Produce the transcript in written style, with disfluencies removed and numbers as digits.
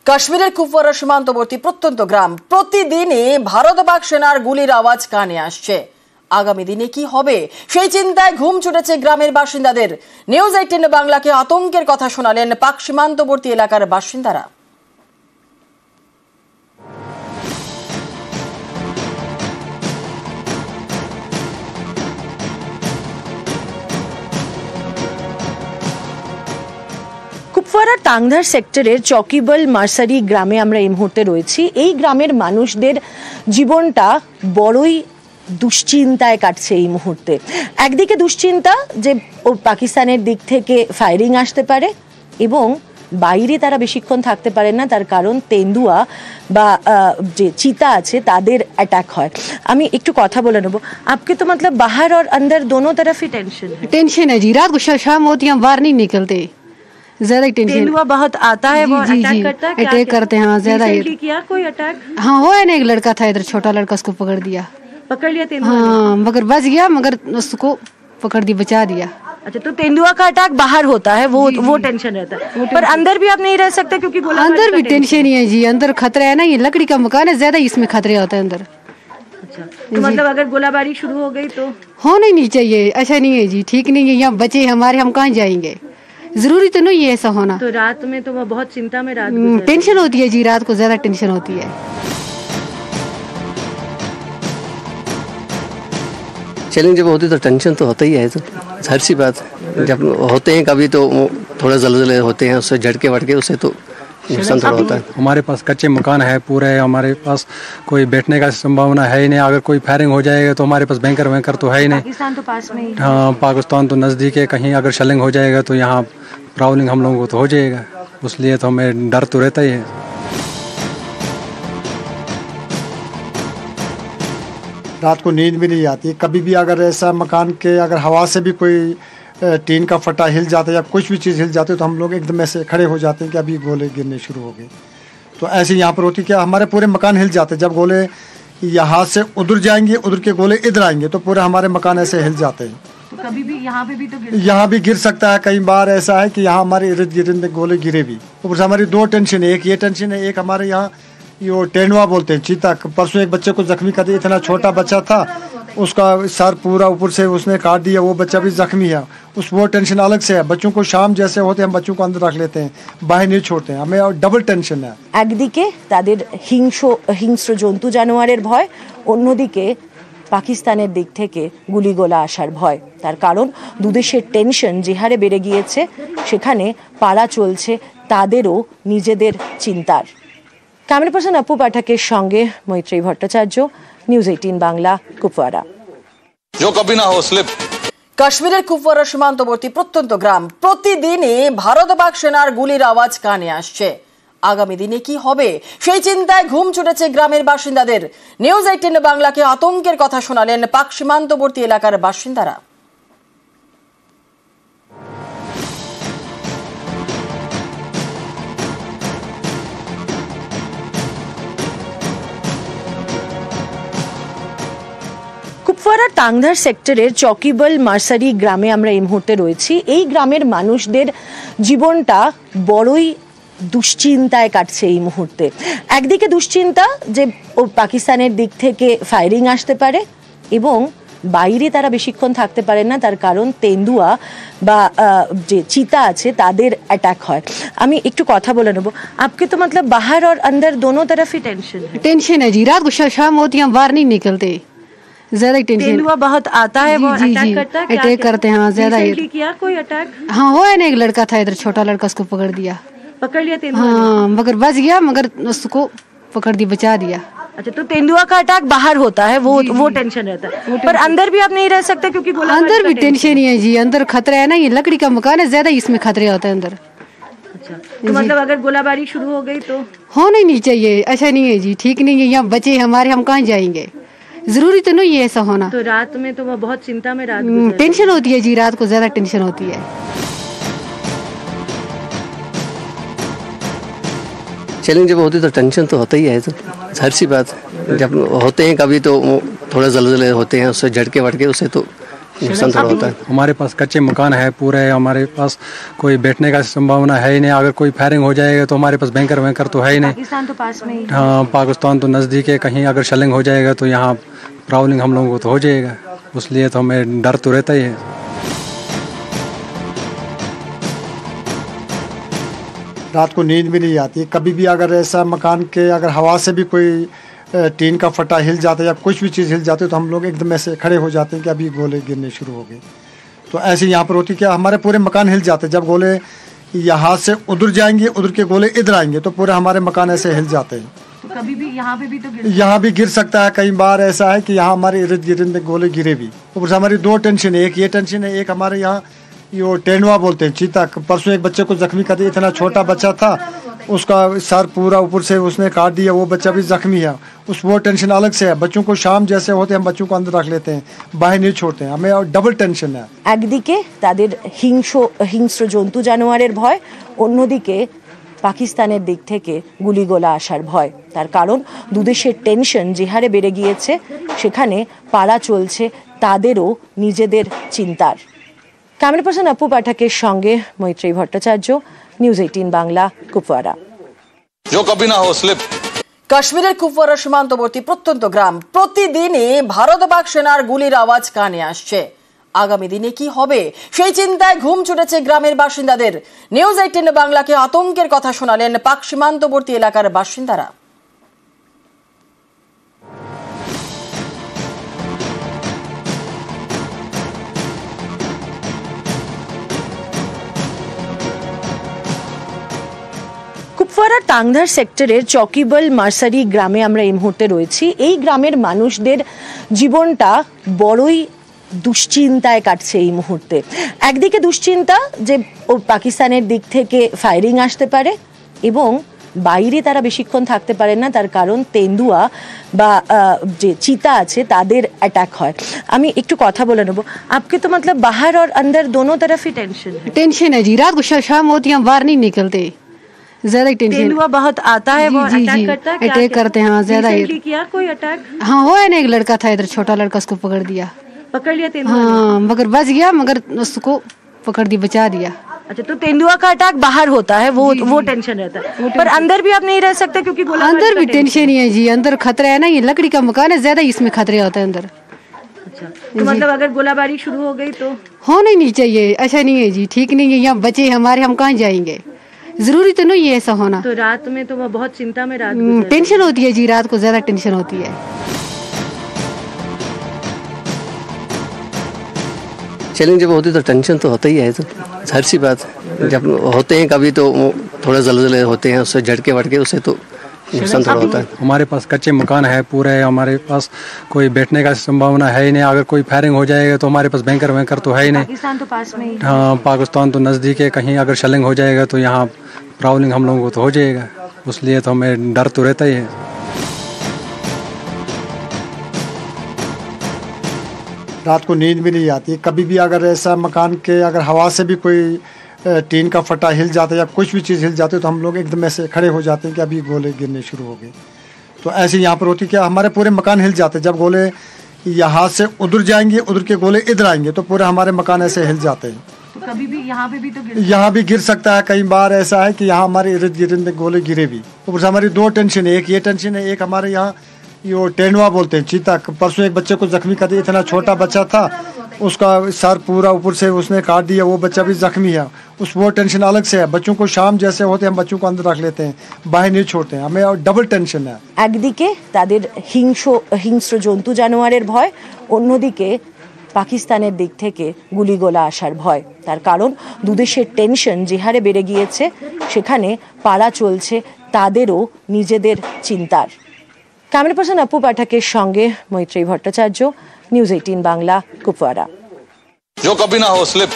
কাশ্মীরের কুপওয়ারা সীমান্তবর্তী প্রত্যন্ত গ্রাম প্রতিদিনই ভারত পাক সেনার গুলির আওয়াজ কানে আসছে। আগামী দিনে কি হবে সেই চিন্তায় ঘুম ছুটেছে গ্রামের বাসিন্দাদের। নিউজ 18 বাংলাকে আতঙ্কের কথা শোনালেন পাক সীমান্তবর্তী এলাকার বাসিন্দারা। কুপওয়ারা টাংধার সেক্টরের চকিবল মার্সারি গ্রামে আমরা এই মুহূর্তে রয়েছি। এই গ্রামের মানুষদের জীবনটা বড়ই দুশ্চিন্তায় কাটছে এই মুহূর্তে। একদিকে দুশ্চিন্তা যে পাকিস্তানের দিক থেকে ফায়ারিং আসতে পারে এবং বাইরে তারা বেশিক্ষণ থাকতে পারে না, তার কারণ তেন্দুয়া বা যে চিতা আছে তাদের অ্যাটাক হয়। আমি একটু কথা বলে নেবো। आपके तो मतलब बाहर और अंदर दोनों तरफ ही टेंशन है जी। रात को शाम होती है, हम बाहर नहीं निकलते, ज्यादा टेंशन। तेंदुआ बहुत आता है, वो अटैक करता है, अटैक करते हैं। हाँ, ज्यादा किया कोई अटैक? हाँ, हुआ है ना, एक लड़का था इधर, छोटा लड़का, उसको पकड़ लिया तेंदुआ। हाँ, मगर बच गया, मगर उसको पकड़ दी, बचा दिया। अच्छा, तो तेंदुआ का अटैक बाहर होता है, वो टेंशन रहता है, पर अंदर भी आप नहीं रह सकते क्योंकि अंदर भी टेंशन ही है जी। अंदर खतरा है ना, ये लकड़ी का मकान है, ज्यादा इसमें खतरे होता है अंदर। अच्छा, तो मतलब अगर गोलाबारी शुरू हो गई तो होना ही नहीं चाहिए, ऐसा नहीं है जी, ठीक नहीं है। यहाँ बचे हमारे, हम कहाँ जाएंगे? जरूरी तो नहीं है ऐसा होना। तो रात में तो बहुत चिंता में रात टेंशन होती है जी, रात को ज्यादा टेंशन होती है। चैलेंज जब होती तो टेंशन तो होता ही है, तो हर सी बात। जब होते हैं कभी तो थोड़ा जलजले होते हैं, उससे झटके वटके, उससे तो नुकसान थोड़ा होता है। हमारे पास कच्चे मकान है पूरे, हमारे पास कोई बैठने का संभावना है ही नहीं। अगर कोई फायरिंग हो जाएगा तो हमारे पास बैंकर वैंकर तो है ही नहीं। पाकिस्तान तो पास में ही। हाँ, पाकिस्तान तो नज़दीक है, कहीं अगर शेलिंग हो जाएगा तो यहाँ प्रॉब्लम हम लोगों को तो हो जाएगा, इसलिए तो हमें डर तो रहता ही है। रात को नींद भी नहीं आती। कभी भी अगर ऐसा मकान के अगर हवा से भी कोई टीन का फटा हिल जाता है या कुछ भी चीज़ हिल जाती है तो हम लोग एकदम ऐसे खड़े हो जाते हैं कि अभी गोले गिरने शुरू हो गए। तो ऐसे यहाँ पर होती क्या, हमारे पूरे मकान हिल जाते हैं। जब गोले यहाँ से उधर जाएंगे, उधर के गोले इधर आएंगे तो पूरे हमारे मकान ऐसे हिल जाते हैं। तो कभी भी यहाँ पे भी तो यहाँ भी गिर सकता है। कई बार ऐसा है कि यहाँ हमारे इर्द गिर्द में गोले गिरे भी। ऊपर से हमारी दो टेंशन है, एक ये टेंशन है, एक हमारे यहाँ ये टेंडुआ बोलते हैं, चीता। परसों एक बच्चे को जख्मी कर दिया, इतना छोटा बच्चा था, उसका सर पूरा ऊपर से उसने काट दिया, वो बच्चा भी जख्मी है। वो टेंशन अलग से है। बच्चों को शाम जैसे होते हैं हम बच्चों को अंदर रख लेते हैं, बाहर नहीं छोड़ते हैं, हमें डबल टेंशन है। একদিকে তাদের হিংস্র জন্তু জানোয়ারের ভয়, অন্যদিকে পাকিস্তানের দিক থেকে গুলিগোলা আসার ভয়। তার কারণ দুদেশের টেনশন যে হারে বেড়ে গিয়েছে, সেখানে পালা চলছে তাদেরও নিজেদের চিন্তার। ক্যামেরা পার্সন আপু পাঠকের সঙ্গে মৈত্রী ভট্টাচার্য, নিউজ 18 বাংলা, কুপওয়ারা। কাশ্মীরের কুপওয়ারা সীমান্তবর্তী প্রত্যন্ত গ্রাম প্রতিদিনই ভারত পাক সেনার গুলির আওয়াজ কানে আসছে। আগামী দিনে কি হবে সেই চিন্তায় ঘুম ছুটেছে গ্রামের বাসিন্দাদের। নিউজ 18 বাংলাকে আতঙ্কের কথা শোনালেন পাক সীমান্তবর্তী এলাকার বাসিন্দারা। কুপওয়ারা টাংধার সেক্টরের চকিবল মার্সারি গ্রামে আমরা এই মুহূর্তে রয়েছি। এই গ্রামের মানুষদের জীবনটা বড়ই দুশ্চিন্তায় কাটছে এই মুহূর্তে। একদিকে দুশ্চিন্তা যে পাকিস্তানের দিক থেকে ফায়ারিং আসতে পারে এবং বাইরে তারা বেশিক্ষণ থাকতে পারে না, তার কারণ তেন্দুয়া বা যে চিতা আছে তাদের অ্যাটাক হয়। আমি একটু কথা বলে নেবো। आपके तो मतलब बाहर और अंदर दोनों तरफ ही टेंशन है जी। रात को शाम होती है, हम बाहर नहीं निकलते, ज्यादा टेंशन। तेंदुआ बहुत आता है, वो अटैक करता है, अटैक करते हैं। हाँ, ज्यादा किया कोई अटैक? हाँ, हुआ है ना, एक लड़का था इधर, छोटा लड़का, उसको पकड़ लिया तेंदुआ। हाँ, मगर बच गया, मगर उसको पकड़ दी, बचा दिया। अच्छा, तो तेंदुआ का अटैक बाहर होता है, वो टेंशन रहता है, पर अंदर भी आप नहीं रह सकते क्योंकि अंदर भी टेंशन ही है जी। अंदर खतरा है ना, ये लकड़ी का मकान है, ज्यादा इसमें खतरे होता है अंदर। अच्छा, तो मतलब अगर गोलाबारी शुरू हो गई तो होना ही नहीं चाहिए, ऐसा नहीं है जी, ठीक नहीं है। यहाँ बचे हमारे, हम कहाँ जाएंगे? जरूरी तो नहीं है ऐसा होना। तो रात में तो बहुत चिंता में टेंशन होती है जी, रात को ज्यादा टेंशन होती है। चैलेंज जब होती तो टेंशन तो होता ही है, तो हर सी बात। जब होते हैं कभी तो थोड़ा जलजले होते हैं, उससे झटके वटके, उससे तो नुकसान थोड़ा होता है। हमारे पास कच्चे मकान है पूरे, हमारे पास कोई बैठने का संभावना है ही नहीं। अगर कोई फायरिंग हो जाएगा तो हमारे पास बैंकर तो है ही नहीं। पाकिस्तान तो पास में ही। हाँ, पाकिस्तान तो नज़दीक है, कहीं अगर शेलिंग हो जाएगा तो यहाँ प्रॉब्लम हम लोगों को तो हो जाएगा, इसलिए तो हमें डर तो रहता ही है। रात को नींद भी नहीं आती। कभी भी अगर ऐसा मकान के अगर हवा से भी कोई टीन का फटा हिल जाता है या कुछ भी चीज़ हिल जाती है तो हम लोग एकदम ऐसे खड़े हो जाते हैं कि अभी गोले गिरने शुरू हो गए। तो ऐसे यहाँ पर होती क्या, हमारे पूरे मकान हिल जाते हैं। जब गोले यहाँ से उधर जाएंगे, उधर के गोले इधर आएंगे तो पूरे हमारे मकान ऐसे हिल जाते हैं। तो कभी भी यहाँ पे भी तो यहाँ भी गिर सकता है। कई बार ऐसा है कि यहाँ हमारे इर्द गिर्द में गोले गिरे भी। ऊपर से हमारी दो टेंशन है, एक ये टेंशन है, एक हमारे यहाँ ये टेंडवा बोलते हैं, चीता। परसों एक बच्चे को जख्मी कर दिया, इतना छोटा बच्चा था, उसका सर पूरा ऊपर से उसने काट दिया, वो बच्चा भी जख्मी है। वो टेंशन अलग से है। बच्चों को शाम जैसे होते हैं हम बच्चों को अंदर रख लेते हैं, बाहर नहीं छोड़ते हैं, हमें और डबल टेंशन है। একদিকে তাদের হিংস্র জন্তু জানোয়ারের ভয়, অন্যদিকে পাকিস্তানের দিক থেকে গুলিগোলা আসার ভয়। তার কারণ দুদেশের টেনশন যে হারে বেড়ে গিয়েছে, সেখানে পালা চলছে তাদেরও নিজেদের চিন্তার। ক্যামেরা পার্সন আপু পাঠকের সঙ্গে মৈত্রী ভট্টাচার্য, নিউজ 18 বাংলা, কুপওয়ারা। কাশ্মীরের কুপওয়ারা সীমান্তবর্তী প্রত্যন্ত গ্রাম, প্রতিদিনই ভারত পাক সেনার গুলির আওয়াজ কানে আসছে। আগামী দিনে কি হবে সেই চিন্তায় ঘুম ছুটেছে গ্রামের বাসিন্দাদের। নিউজ 18 বাংলাকে আতঙ্কের কথা শোনালেন পাক সীমান্তবর্তী এলাকার বাসিন্দারা। কুপওয়ারা টাংধার সেক্টরের চকিবল মার্সারি গ্রামে আমরা এই মুহূর্তে রয়েছি। এই গ্রামের মানুষদের জীবনটা বড়ই দুশ্চিন্তায় কাটছে এই মুহূর্তে। একদিকে দুশ্চিন্তা যে পাকিস্তানের দিক থেকে ফায়ারিং আসতে পারে এবং বাইরে তারা বেশিক্ষণ থাকতে পারে না, তার কারণ তেন্দুয়া বা যে চিতা আছে তাদের অ্যাটাক হয়। আমি একটু কথা বলে নেবো। আপকে তো मतलब बाहर और अंदर दोनों तरफ ही टेंशन है जी। रात को शाम होती है हम बाहर नहीं निकलते, ज्यादा टेंशन। तेंदुआ बहुत आता है, वो अटैक करता है, अटैक करते हैं। हाँ, ज्यादा किया कोई अटैक? हाँ, हुआ है ना, एक लड़का था इधर, छोटा लड़का, उसको पकड़ लिया तेंदुआ। हाँ, मगर बच गया, मगर उसको पकड़ दिया, बचा दिया। अच्छा, तो तेंदुआ का अटैक बाहर होता है, वो टेंशन रहता है, पर अंदर भी आप नहीं रह सकते क्योंकि अंदर भी टेंशन ही है जी। अंदर खतरा है ना, ये लकड़ी का मकान है, ज्यादा इसमें खतरे होता है अंदर। अच्छा, तो मतलब अगर गोलाबारी शुरू हो गई तो होना ही नहीं चाहिए, ऐसा नहीं है जी, ठीक नहीं है। यहाँ बच्चे हमारे, हम कहाँ जाएंगे, जरूरी तो नहीं है ऐसा होना। तो रात में तो वो बहुत चिंता में रात टेंशन होती है जी, रात को ज्यादा टेंशन होती है। चैलेंज जब होती तो टेंशन तो होता ही है, तो हर सी बात है। जब होते हैं कभी तो थोड़े जलजले होते हैं, उससे झटके वटके उससे तो नुकसान थोड़ा होता है। हमारे पास कच्चे मकान है पूरे, हमारे पास कोई बैठने का संभावना है ही नहीं। अगर कोई फायरिंग हो जाएगा तो हमारे पास बैंकर तो है ही नहीं। पाकिस्तान तो पास में ही। हाँ, पाकिस्तान तो नज़दीक है, कहीं अगर शेलिंग हो जाएगा तो यहाँ प्रॉब्लम हम लोगों को तो हो जाएगा, इसलिए तो हमें डर तो रहता ही है। रात को नींद भी नहीं आती। कभी भी अगर ऐसा मकान के अगर हवा से भी कोई टीन का फटा हिल जाता है या कुछ भी चीज़ हिल जाती है तो हम लोग एकदम ऐसे खड़े हो जाते हैं कि अभी गोले गिरने शुरू हो गए। तो ऐसे यहाँ पर होती क्या, हमारे पूरे मकान हिल जाते हैं। जब गोले यहाँ से उधर जाएंगे, उधर के गोले इधर आएंगे तो पूरे हमारे मकान ऐसे हिल जाते हैं। तो कभी भी यहाँ पे भी तो यहाँ भी गिर सकता है। कई बार ऐसा है कि यहाँ हमारे इर्द गिर्द में गोले गिरे भी। ऊपर से हमारी दो टेंशन है, एक ये टेंशन है, एक हमारे यहाँ ये टेंडवा बोलते हैं, चीता। परसों एक बच्चे को जख्मी कर दिया, इतना छोटा बच्चा था, उसका सर पूरा ऊपर से उसने काट दिया, वो बच्चा भी जख्मी है। वो टेंशन अलग से है। बच्चों को शाम जैसे होते हैं हम बच्चों को अंदर रख लेते हैं, बाहर नहीं छोड़ते हैं, हमें और डबल टेंशन है। একদিকে তাদের হিংস্র জন্তু জানোয়ারের ভয়, অন্যদিকে পাকিস্তানের দিক থেকে গুলিগোলা আসার ভয়। তার কারণ দুদেশের টেনশন যে হারে বেড়ে গিয়েছে, সেখানে পালা চলছে তাদেরও নিজেদের চিন্তার। ক্যামেরা পার্সন আপু পাঠকের সঙ্গে মৈত্রী ভট্টাচার্য, নিউজ 18 বাংলা, কুপওয়ারা। जो कभी ना हो स्लिप।